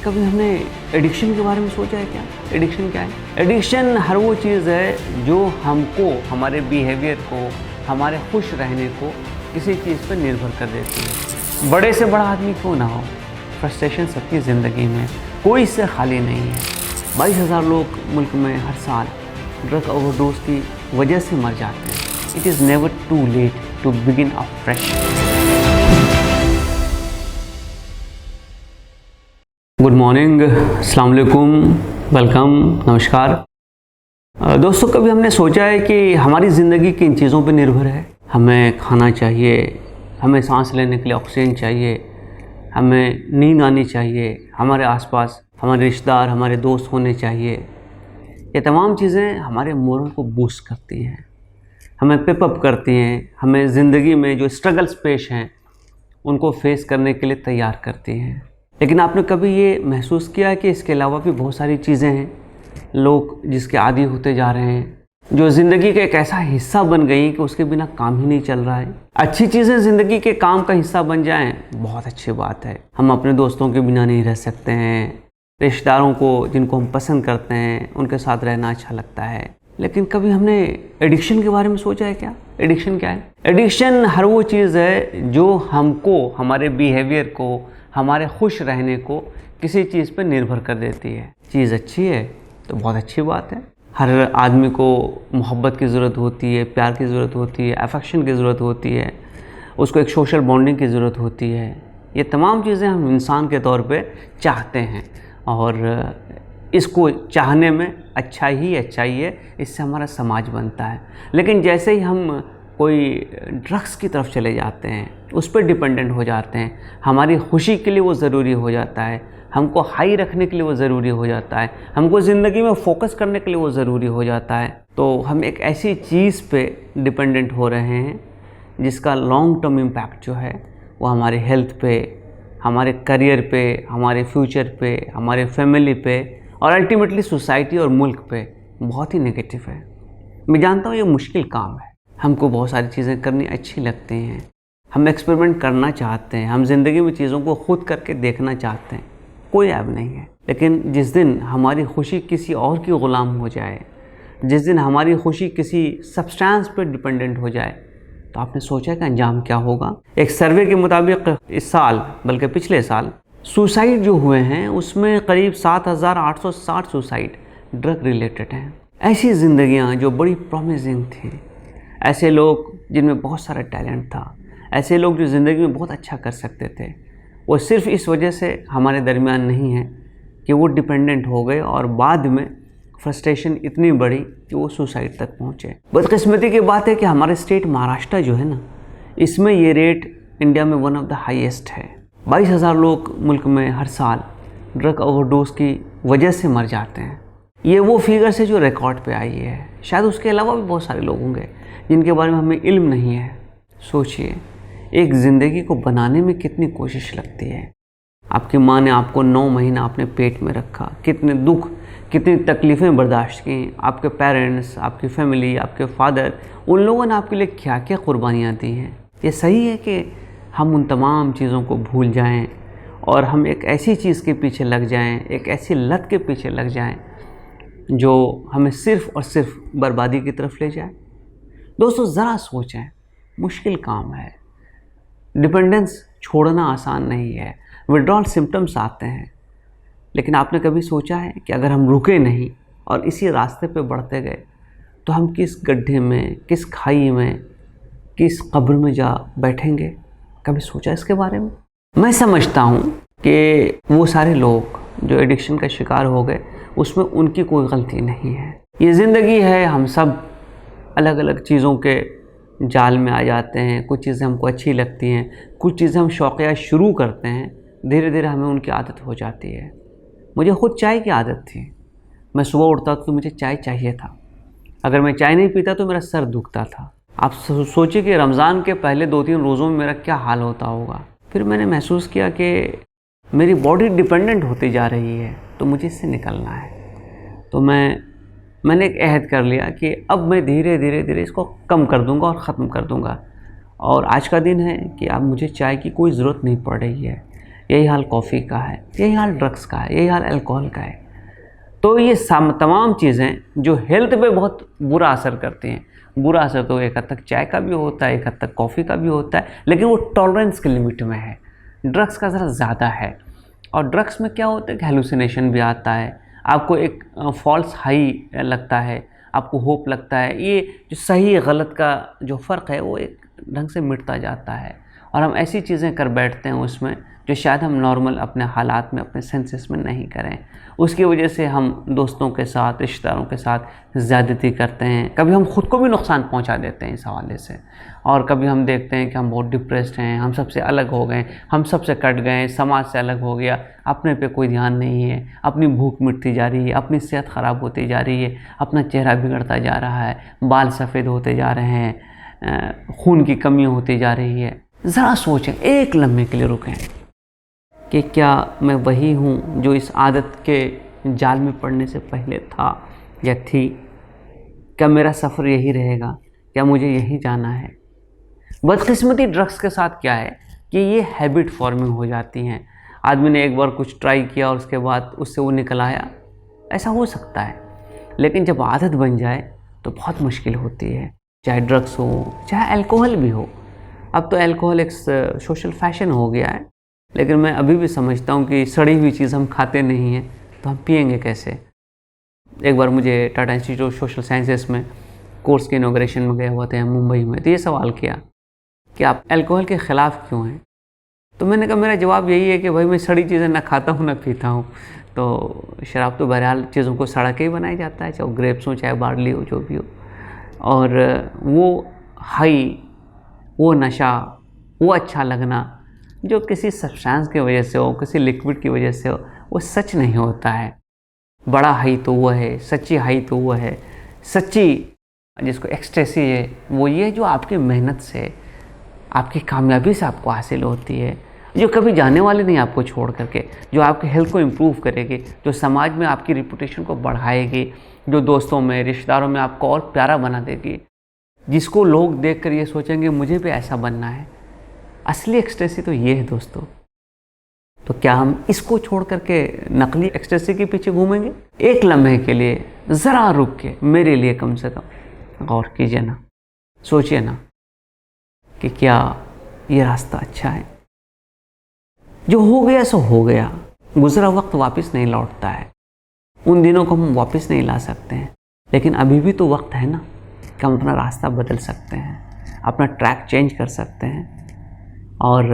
कभी हमने एडिक्शन के बारे में सोचा है क्या? एडिक्शन क्या है? एडिक्शन हर वो चीज़ है जो हमको, हमारे बिहेवियर को, हमारे खुश रहने को किसी चीज़ पर निर्भर कर देती है। बड़े से बड़ा आदमी क्यों ना हो, फ्रस्ट्रेशन सबकी ज़िंदगी में, कोई इससे खाली नहीं है। 22,000 लोग मुल्क में हर साल ड्रग ओवरडोज की वजह से मर जाते हैं। It is never too late to begin afresh. Good morning, अस्सलाम वालेकुम, वेलकम, नमस्कार। दोस्तों, कभी हमने सोचा है कि हमारी ज़िंदगी किन चीज़ों पर निर्भर है? हमें खाना चाहिए, हमें सांस लेने के लिए ऑक्सीजन चाहिए, हमें नींद आनी चाहिए, हमारे आसपास हमारे रिश्तेदार, हमारे दोस्त होने चाहिए। ये तमाम चीज़ें हमारे मोरल को बूस्ट करती हैं, हमें पिप अप करती हैं, हमें ज़िंदगी में जो स्ट्रगल्स पेश हैं उनको फेस करने के लिए तैयार करती हैं। लेकिन आपने कभी ये महसूस किया है कि इसके अलावा भी बहुत सारी चीज़ें हैं, लोग जिसके आदी होते जा रहे हैं, जो ज़िंदगी का एक ऐसा हिस्सा बन गई कि उसके बिना काम ही नहीं चल रहा है। अच्छी चीज़ें ज़िंदगी के काम का हिस्सा बन जाएं, बहुत अच्छी बात है। हम अपने दोस्तों के बिना नहीं रह सकते हैं, रिश्तेदारों को जिनको हम पसंद करते हैं उनके साथ रहना अच्छा लगता है। लेकिन कभी हमने एडिक्शन के बारे में सोचा है क्या? एडिक्शन क्या है? एडिक्शन हर वो चीज़ है जो हमको, हमारे बिहेवियर को, हमारे खुश रहने को किसी चीज़ पर निर्भर कर देती है। चीज़ अच्छी है तो बहुत अच्छी बात है। हर आदमी को मोहब्बत की ज़रूरत होती है, प्यार की ज़रूरत होती है, अफेक्शन की ज़रूरत होती है, उसको एक सोशल बॉन्डिंग की ज़रूरत होती है। ये तमाम चीज़ें हम इंसान के तौर पे चाहते हैं और इसको चाहने में अच्छाई है, इससे हमारा समाज बनता है। लेकिन जैसे ही हम कोई ड्रग्स की तरफ चले जाते हैं, उस पर डिपेंडेंट हो जाते हैं, हमारी खुशी के लिए वो ज़रूरी हो जाता है, हमको हाई रखने के लिए वो ज़रूरी हो जाता है, हमको ज़िंदगी में फोकस करने के लिए वो ज़रूरी हो जाता है, तो हम एक ऐसी चीज़ पे डिपेंडेंट हो रहे हैं जिसका लॉन्ग टर्म इम्पैक्ट जो है वो हमारे हेल्थ पे, हमारे करियर पे, हमारे फ्यूचर पे, हमारे फैमिली पे और अल्टीमेटली सोसाइटी और मुल्क पे बहुत ही नेगेटिव है। मैं जानता हूँ ये मुश्किल काम है, हमको बहुत सारी चीज़ें करनी अच्छी लगती हैं, हम एक्सपेरिमेंट करना चाहते हैं, हम ज़िंदगी में चीज़ों को खुद करके देखना चाहते हैं, कोई ऐब नहीं है। लेकिन जिस दिन हमारी खुशी किसी और की ग़ुलाम हो जाए, जिस दिन हमारी खुशी किसी सब्सटेंस पर डिपेंडेंट हो जाए, तो आपने सोचा कि अंजाम क्या होगा? एक सर्वे के मुताबिक इस साल, बल्कि पिछले साल, सुसाइड जो हुए हैं उसमें करीब 7,860 सुसाइड ड्रग रिलेटेड हैं। ऐसी ज़िंदगियाँ जो बड़ी प्रॉमिसिंग थी, ऐसे लोग जिनमें बहुत सारा टैलेंट था, ऐसे लोग जो ज़िंदगी में बहुत अच्छा कर सकते थे, वो सिर्फ इस वजह से हमारे दरमियान नहीं है कि वो डिपेंडेंट हो गए और बाद में फ्रस्ट्रेशन इतनी बढ़ी कि वो सुसाइड तक पहुँचे। बदकिस्मती की बात है कि हमारे स्टेट महाराष्ट्र जो है ना, इसमें ये रेट इंडिया में वन ऑफ द हाईएस्ट है। 22,000 लोग मुल्क में हर साल ड्रग ओवरडोज की वजह से मर जाते हैं। ये वो फिगर से जो रिकॉर्ड पे आई है। शायद उसके अलावा भी बहुत सारे लोग होंगे जिनके बारे में हमें इल्म नहीं है। सोचिए, एक ज़िंदगी को बनाने में कितनी कोशिश लगती है। आपकी माँ ने आपको 9 महीना अपने पेट में रखा, कितने दुख, कितनी तकलीफ़ें बर्दाश्त की। आपके पेरेंट्स, आपकी फैमिली, आपके फादर, उन लोगों ने आपके लिए क्या क्या कुर्बानियाँ दी हैं। ये सही है कि हम उन तमाम चीज़ों को भूल जाएं और हम एक ऐसी चीज़ के पीछे लग जाएं, एक ऐसी लत के पीछे लग जाएं जो हमें सिर्फ़ और सिर्फ बर्बादी की तरफ ले जाए? दोस्तों, ज़रा सोचें, मुश्किल काम है। डिपेंडेंस छोड़ना आसान नहीं है, विड्रॉल सिम्टम्स आते हैं। लेकिन आपने कभी सोचा है कि अगर हम रुके नहीं और इसी रास्ते पे बढ़ते गए तो हम किस गड्ढे में, किस खाई में, किस कब्र में जा बैठेंगे? कभी सोचा इसके बारे में? मैं समझता हूँ कि वो सारे लोग जो एडिक्शन का शिकार हो गए, उसमें उनकी कोई गलती नहीं है। ये ज़िंदगी है, हम सब अलग अलग चीज़ों के जाल में आ जाते हैं। कुछ चीज़ें हमको अच्छी लगती हैं, कुछ चीज़ें हम शौकिया शुरू करते हैं, धीरे धीरे हमें उनकी आदत हो जाती है। मुझे खुद चाय की आदत थी। मैं सुबह उठता तो मुझे चाय चाहिए था। अगर मैं चाय नहीं पीता तो मेरा सर दुखता था। आप सोचिए कि रमज़ान के पहले 2-3 रोज़ों में मेरा क्या हाल होता होगा। फिर मैंने महसूस किया कि मेरी बॉडी डिपेंडेंट होती जा रही है, तो मुझे इससे निकलना है। तो मैंने एक अहद कर लिया कि अब मैं धीरे धीरे इसको कम कर दूंगा और ख़त्म कर दूंगा। और आज का दिन है कि अब मुझे चाय की कोई ज़रूरत नहीं पड़ रही है। यही हाल कॉफ़ी का है, यही हाल ड्रग्स का है, यही हाल अल्कोहल का है। तो ये तमाम चीज़ें जो हेल्थ पे बहुत बुरा असर करती हैं। बुरा असर तो एक हद तक चाय का भी होता है, एक हद तक कॉफ़ी का भी होता है, लेकिन वो टॉलरेंस के लिमिट में है। ड्रग्स का ज़रा ज़्यादा है। और ड्रग्स में क्या होता है कि हेलुसिनेशन भी आता है, आपको एक फॉल्स हाई लगता है, आपको होप लगता है। ये जो सही गलत का जो फ़र्क है वो एक ढंग से मिटता जाता है, और हम ऐसी चीज़ें कर बैठते हैं उसमें जो शायद हम नॉर्मल अपने हालात में, अपने सेंसेस में नहीं करें। उसकी वजह से हम दोस्तों के साथ, रिश्तेदारों के साथ ज़्यादती करते हैं। कभी हम ख़ुद को भी नुकसान पहुंचा देते हैं इस हवाले से, और कभी हम देखते हैं कि हम बहुत डिप्रेस्ड हैं, हम सबसे अलग हो गए, हम सबसे कट गए, समाज से अलग हो गया, अपने पे कोई ध्यान नहीं है, अपनी भूख मिटती जा रही है, अपनी सेहत ख़राब होती जा रही है, अपना चेहरा बिगड़ता जा रहा है, बाल सफ़ेद होते जा रहे हैं, खून की कमी होती जा रही है। ज़रा सोचें, एक लम्हे के लिए रुकें कि क्या मैं वही हूँ जो इस आदत के जाल में पड़ने से पहले था या थी? क्या मेरा सफ़र यही रहेगा? क्या मुझे यही जाना है? बदकिस्मती ड्रग्स के साथ क्या है कि ये हैबिट फॉर्मिंग हो जाती हैं। आदमी ने एक बार कुछ ट्राई किया और उसके बाद उससे वो निकल आया, ऐसा हो सकता है, लेकिन जब आदत बन जाए तो बहुत मुश्किल होती है। चाहे ड्रग्स हो, चाहे अल्कोहल भी हो। अब तो अल्कोहल एक सोशल फैशन हो गया है, लेकिन मैं अभी भी समझता हूँ कि सड़ी हुई चीज़ हम खाते नहीं हैं तो हम पिएंगे कैसे। एक बार मुझे Tata institute of social sciences में कोर्स के इनॉग्रेशन में गए हुए थे मुंबई में, तो ये सवाल किया कि आप अल्कोहल के ख़िलाफ़ क्यों हैं? तो मैंने कहा मेरा जवाब यही है कि भाई मैं सड़ी चीज़ें ना खाता हूँ ना पीता हूँ। तो शराब तो बहरहाल चीज़ों को सड़ा के ही बनाया जाता है, चाहे ग्रेप्स हो, चाहे बार्ली हो, जो भी हो। और वो हाई, वो नशा, वो अच्छा लगना जो किसी सब्सटेंस की वजह से हो, किसी लिक्विड की वजह से हो, वो सच नहीं होता है। बड़ा हाई तो वो है, सच्ची हाई तो वो है। सच्ची जिसको एक्सटेसी है वो ये जो आपकी मेहनत से, आपकी कामयाबी से आपको हासिल होती है, जो कभी जाने वाली नहीं आपको छोड़ करके, जो आपकी हेल्थ को इम्प्रूव करेगी, जो समाज में आपकी रिपुटेशन को बढ़ाएगी, जो दोस्तों में, रिश्तेदारों में आपको और प्यारा बना देगी, जिसको लोग देखकर ये सोचेंगे मुझे भी ऐसा बनना है। असली एक्सटेसी तो ये है दोस्तों। तो क्या हम इसको छोड़ करके नकली एक्सटेसी के पीछे घूमेंगे? एक लम्हे के लिए ज़रा रुक के मेरे लिए कम से कम गौर कीजिए ना, सोचिए ना कि क्या ये रास्ता अच्छा है। जो हो गया सो हो गया, गुजरा वक्त वापस नहीं लौटता है, उन दिनों को हम वापस नहीं ला सकते हैं, लेकिन अभी भी तो वक्त है ना कि हम अपना रास्ता बदल सकते हैं, अपना ट्रैक चेंज कर सकते हैं। और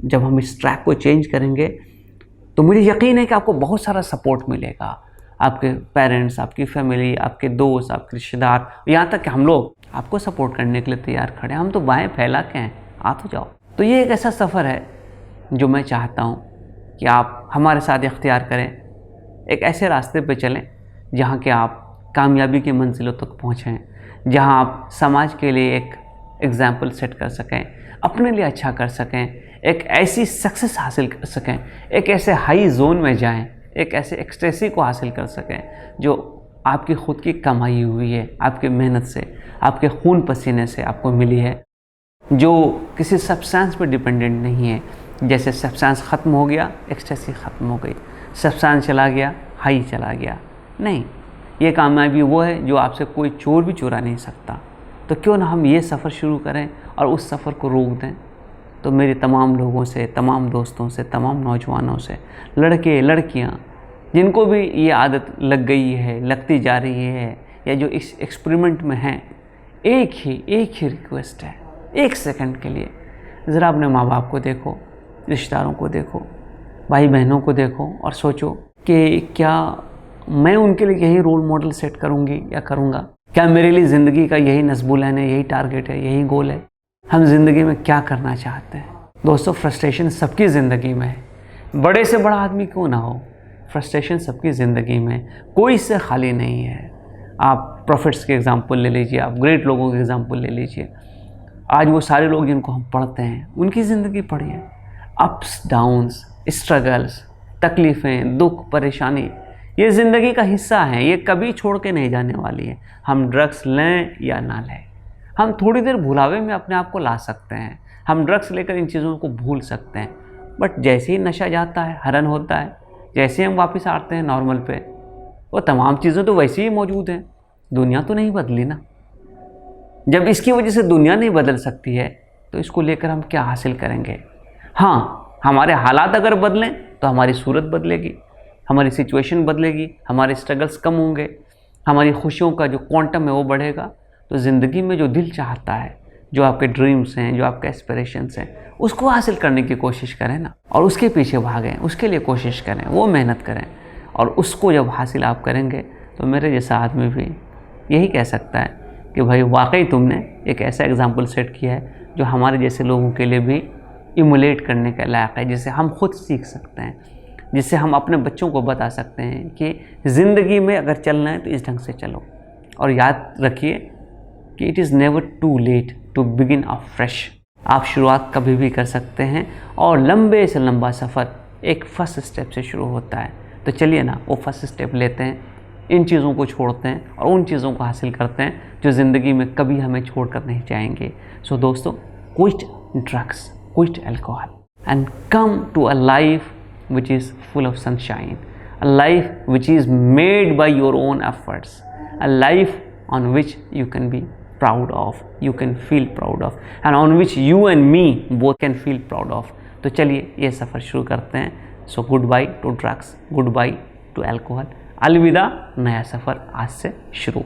जब हम इस ट्रैक को चेंज करेंगे तो मुझे यकीन है कि आपको बहुत सारा सपोर्ट मिलेगा। आपके पेरेंट्स, आपकी फैमिली, आपके दोस्त, आपके रिश्तेदार, यहाँ तक कि हम लोग आपको सपोर्ट करने के लिए तैयार खड़े हैं। हम तो बाएं फैला के हैं, आ तो जाओ। तो ये एक ऐसा सफ़र है जो मैं चाहता हूँ कि आप हमारे साथ इख्तियार करें, एक ऐसे रास्ते पे चलें जहाँ के आप कामयाबी की मंजिलों तक पहुँचें, जहाँ आप समाज के लिए एक एग्ज़ाम्पल सेट कर सकें, अपने लिए अच्छा कर सकें, एक ऐसी सक्सेस हासिल कर सकें, एक ऐसे हाई जोन में जाएं, एक ऐसे एक्सटेसी को हासिल कर सकें जो आपकी ख़ुद की कमाई हुई है, आपकी मेहनत से, आपके खून पसीने से आपको मिली है, जो किसी सब्सटेंस पर डिपेंडेंट नहीं है। जैसे सब्सटेंस ख़त्म हो गया, एक्सटेसी ख़त्म हो गई, सब्सटेंस चला गया, हाई चला गया। नहीं, ये कामयाबी वो है जो आपसे कोई चोर भी चुरा नहीं सकता। तो क्यों ना हम ये सफ़र शुरू करें और उस सफ़र को रोक दें। तो मेरे तमाम लोगों से, तमाम दोस्तों से, तमाम नौजवानों से, लड़के लड़कियां जिनको भी ये आदत लग गई है, लगती जा रही है, या जो इस एक्सपेरिमेंट में हैं, एक ही रिक्वेस्ट है, एक सेकंड के लिए ज़रा अपने माँ बाप को देखो, रिश्तेदारों को देखो, भाई बहनों को देखो और सोचो कि क्या मैं उनके लिए यही रोल मॉडल सेट करूँगी या करूँगा? क्या मेरे लिए ज़िंदगी का यही नस्बुलैन है, यही टारगेट है, यही गोल है? हम ज़िंदगी में क्या करना चाहते हैं? दोस्तों, फ्रस्ट्रेशन सबकी ज़िंदगी में है, बड़े से बड़ा आदमी क्यों ना हो, फ्रस्ट्रेशन सबकी ज़िंदगी में, कोई इससे खाली नहीं है। आप प्रॉफिट्स के एग्ज़ाम्पल ले लीजिए, आप ग्रेट लोगों के एग्ज़ाम्पल ले लीजिए। आज वो सारे लोग जिनको हम पढ़ते हैं उनकी ज़िंदगी पढ़िए, अप्स डाउन्स, स्ट्रगल्स, तकलीफ़ें, दुख, परेशानी, ये ज़िंदगी का हिस्सा है, ये कभी छोड़ के नहीं जाने वाली है। हम ड्रग्स लें या ना लें, हम थोड़ी देर भुलावे में अपने आप को ला सकते हैं, हम ड्रग्स लेकर इन चीज़ों को भूल सकते हैं, बट जैसे ही नशा जाता है, हरण होता है, जैसे हम वापस आते हैं नॉर्मल पे, वो तमाम चीज़ें तो वैसे ही मौजूद हैं। दुनिया तो नहीं बदली ना। जब इसकी वजह से दुनिया नहीं बदल सकती है तो इसको लेकर हम क्या हासिल करेंगे? हाँ, हमारे हालात अगर बदलें तो हमारी सूरत बदलेगी, हमारी सिचुएशन बदलेगी, हमारे स्ट्रगल्स कम होंगे, हमारी खुशियों का जो क्वांटम है वो बढ़ेगा। तो ज़िंदगी में जो दिल चाहता है, जो आपके ड्रीम्स हैं, जो आपके एस्पिरेशंस हैं, उसको हासिल करने की कोशिश करें ना, और उसके पीछे भागें, उसके लिए कोशिश करें, वो मेहनत करें। और उसको जब हासिल आप करेंगे तो मेरे जैसा आदमी भी यही कह सकता है कि भाई वाकई तुमने एक ऐसा एग्जाम्पल सेट किया है जो हमारे जैसे लोगों के लिए भी इमुलेट करने के लायक है, जिससे हम खुद सीख सकते हैं, जिससे हम अपने बच्चों को बता सकते हैं कि ज़िंदगी में अगर चलना है तो इस ढंग से चलो। और याद रखिए कि it is never too late to begin afresh. आप शुरुआत कभी भी कर सकते हैं और लंबे से लंबा सफ़र एक फर्स्ट स्टेप से शुरू होता है। तो चलिए ना, वो फर्स्ट स्टेप लेते हैं, इन चीज़ों को छोड़ते हैं और उन चीज़ों को हासिल करते हैं जो ज़िंदगी में कभी हमें छोड़ कर नहीं जाएंगे। सो दोस्तों, quit drugs, quit alcohol and come to a life which is full of sunshine, a life which is made by your own efforts, a life on which you can be proud of, you can feel proud of, and on which you and me both can feel proud of. तो चलिए ये सफ़र शुरू करते हैं। So good by two drugs, good by two alcohol, अलविदा, नया सफ़र आज से शुरू।